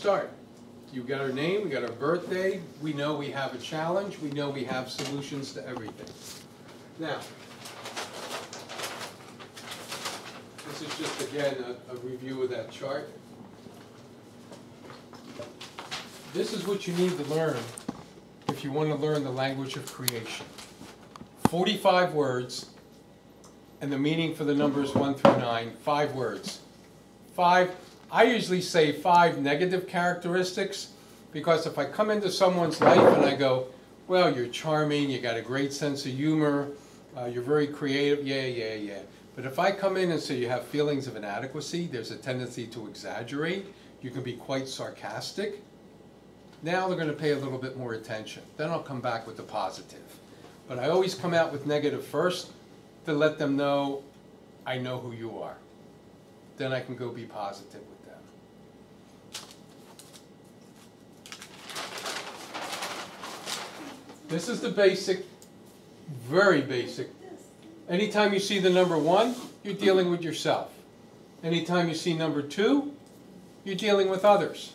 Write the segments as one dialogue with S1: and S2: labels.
S1: start. You got our name, we got our birthday, we know we have a challenge, we know we have solutions to everything. Now, this is just, again, a review of that chart. This is what you need to learn if you want to learn the language of creation. 45 words, and the meaning for the numbers 1 through 9, 5 words. 5, I usually say 5 negative characteristics, because if I come into someone's life and I go, well, you're charming, you got a great sense of humor, you're very creative, yeah. But if I come in and say you have feelings of inadequacy, there's a tendency to exaggerate, you can be quite sarcastic, now they're going to pay a little bit more attention. Then I'll come back with the positive. But I always come out with negative first to let them know I know who you are. Then I can go be positive with them. This is the basic, very basic. Anytime you see the number 1, you're dealing with yourself. Anytime you see number 2, you're dealing with others.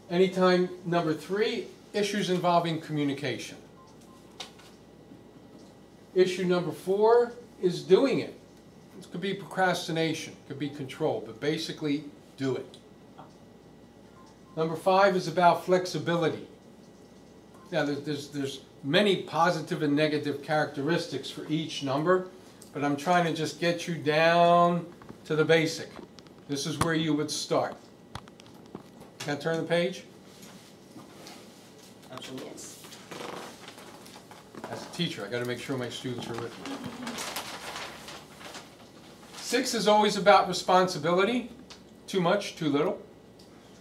S1: Anytime number 3, issues involving communication. Issue number 4 is doing it. It could be procrastination, it could be control, but basically do it. Number 5 is about flexibility. Now there's many positive and negative characteristics for each number, but I'm trying to just get you down to the basic. This is where you would start. Can I turn the page?
S2: Absolutely.
S1: As a teacher, I got to make sure my students are with me. 6 is always about responsibility. Too much, too little.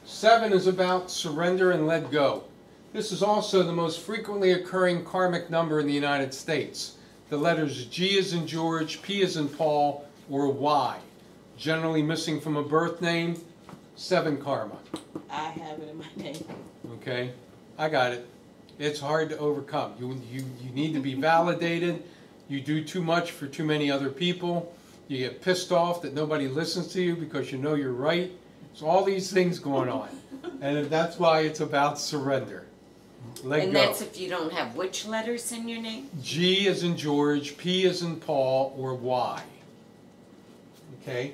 S1: 7 is about surrender and let go. This is also the most frequently occurring karmic number in the United States. The letters G as in George, P as in Paul, or Y. Generally missing from a birth name, 7 karma.
S2: I have it in my name.
S1: Okay, I got it. It's hard to overcome. You need to be validated. You do too much for too many other people. You get pissed off that nobody listens to you because you know you're right. So all these things going on. And that's why it's about surrender. Let go.
S3: And that's if you don't have which letters in your name?
S1: G as in George, P as in Paul, or Y. Okay?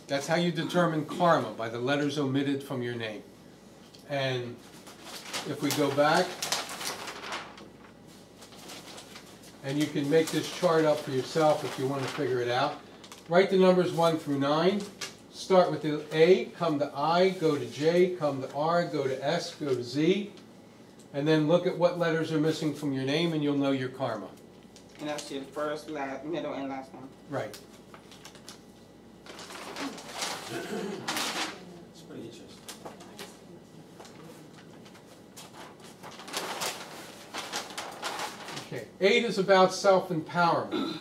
S1: That's how you determine karma, by the letters omitted from your name. And if we go back, and you can make this chart up for yourself if you want to figure it out. Write the numbers 1 through 9. Start with the A, come to I, go to J, come to R, go to S, go to Z. And then look at what letters are missing from your name and you'll know your karma.
S2: And that's your first, last, middle, and last one.
S1: Right.
S4: It's pretty interesting.
S1: Okay. 8 is about self-empowerment.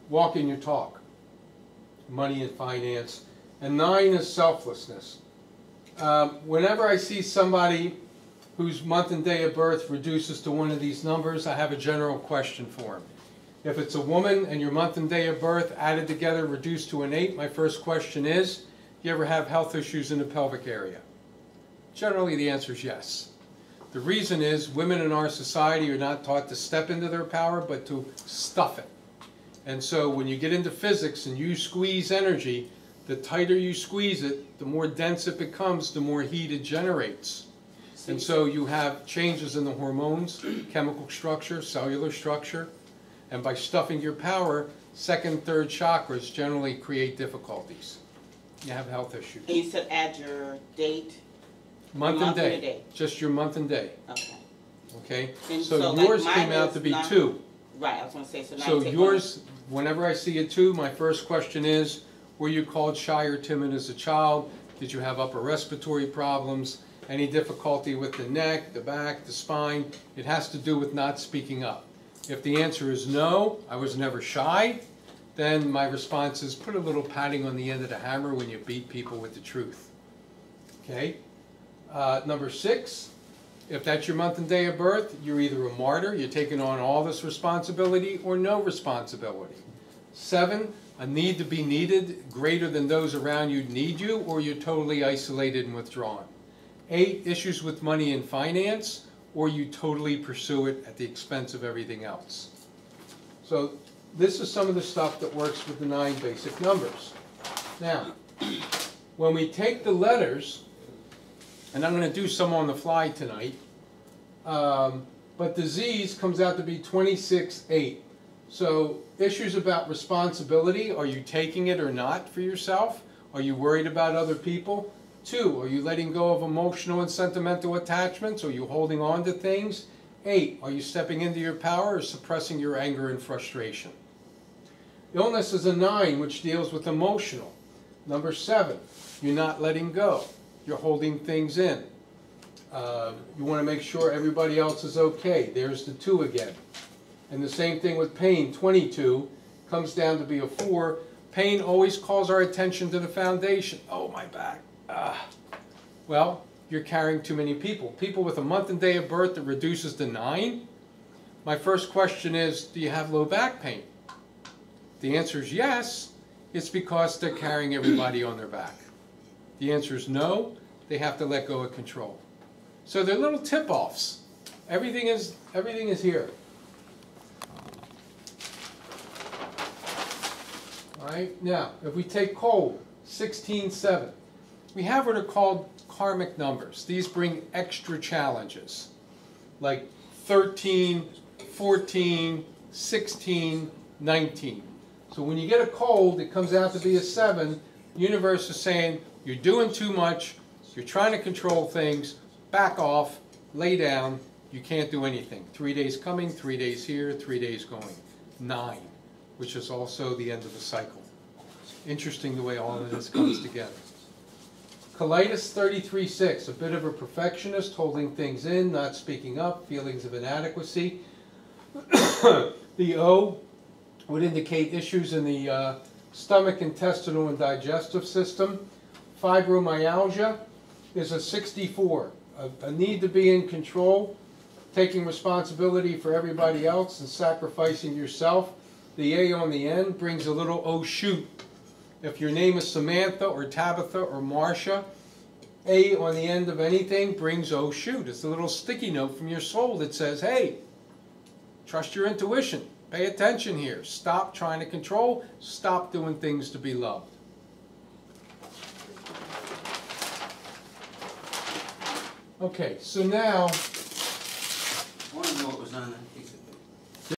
S1: Walk in your talk. Money and finance. And 9 is selflessness. Whenever I see somebody whose month and day of birth reduces to one of these numbers, I have a general question for them. If it's a woman and your month and day of birth added together reduced to an 8, my first question is, do you ever have health issues in the pelvic area? Generally the answer is yes. The reason is women in our society are not taught to step into their power, but to stuff it. And so when you get into physics and you squeeze energy, the tighter you squeeze it, the more dense it becomes, the more heat it generates. And so you have changes in the hormones, chemical structure, cellular structure, and by stuffing your power, second, third chakras generally create difficulties. You have health issues.
S2: And you said add your date?
S1: Month and day.
S2: day.
S1: Just your month and day.
S2: Okay.
S1: Okay?
S2: And
S1: So
S2: like
S1: yours
S2: mine
S1: came out
S2: is
S1: to be
S2: 9.
S1: 2.
S2: Right, I was going to say, so now
S1: So
S2: you take
S1: yours, whenever I see a 2, my first question is, were you called shy or timid as a child? Did you have upper respiratory problems? Any difficulty with the neck, the back, the spine? It has to do with not speaking up. If the answer is no, I was never shy, then my response is put a little patting on the end of the hammer when you beat people with the truth. Okay? Number 6, if that's your month and day of birth, you're either a martyr, you're taking on all this responsibility, or no responsibility. 7, a need to be needed greater than those around you need you, or you're totally isolated and withdrawn. 8, issues with money and finance, or you totally pursue it at the expense of everything else. So this is some of the stuff that works with the 9 basic numbers. Now, when we take the letters, and I'm going to do some on the fly tonight, but the Z's comes out to be 26-8. So issues about responsibility, are you taking it or not for yourself? Are you worried about other people? 2, are you letting go of emotional and sentimental attachments? Are you holding on to things? 8, are you stepping into your power or suppressing your anger and frustration? Illness is a 9, which deals with emotional. Number 7, you're not letting go. You're holding things in. You want to make sure everybody else is okay. There's the 2 again. And the same thing with pain. 22 comes down to be a 4. Pain always calls our attention to the foundation. Oh, my back. Well, you're carrying too many people. People with a month and day of birth that reduces to 9. My first question is, do you have low back pain? The answer is yes. It's because they're carrying everybody on their back. The answer is no. They have to let go of control. So they're little tip-offs. Everything is here. All right. Now, if we take cold, 16-7. We have what are called karmic numbers. These bring extra challenges, like 13, 14, 16, 19. So when you get a cold, it comes out to be a 7. The universe is saying, you're doing too much, you're trying to control things, back off, lay down, you can't do anything. 3 days coming, 3 days here, 3 days going. 9, which is also the end of the cycle. Interesting the way all of this comes together. Colitis 33-6, a bit of a perfectionist, holding things in, not speaking up, feelings of inadequacy. The O would indicate issues in the stomach, intestinal, and digestive system. Fibromyalgia is a 64, a need to be in control, taking responsibility for everybody else and sacrificing yourself. The A on the end brings a little oh shoot. If your name is Samantha or Tabitha or Marcia, A on the end of anything brings oh shoot. It's a little sticky note from your soul that says, hey, trust your intuition. Pay attention here. Stop trying to control. Stop doing things to be loved. Okay, so now...
S4: I want to know what was on the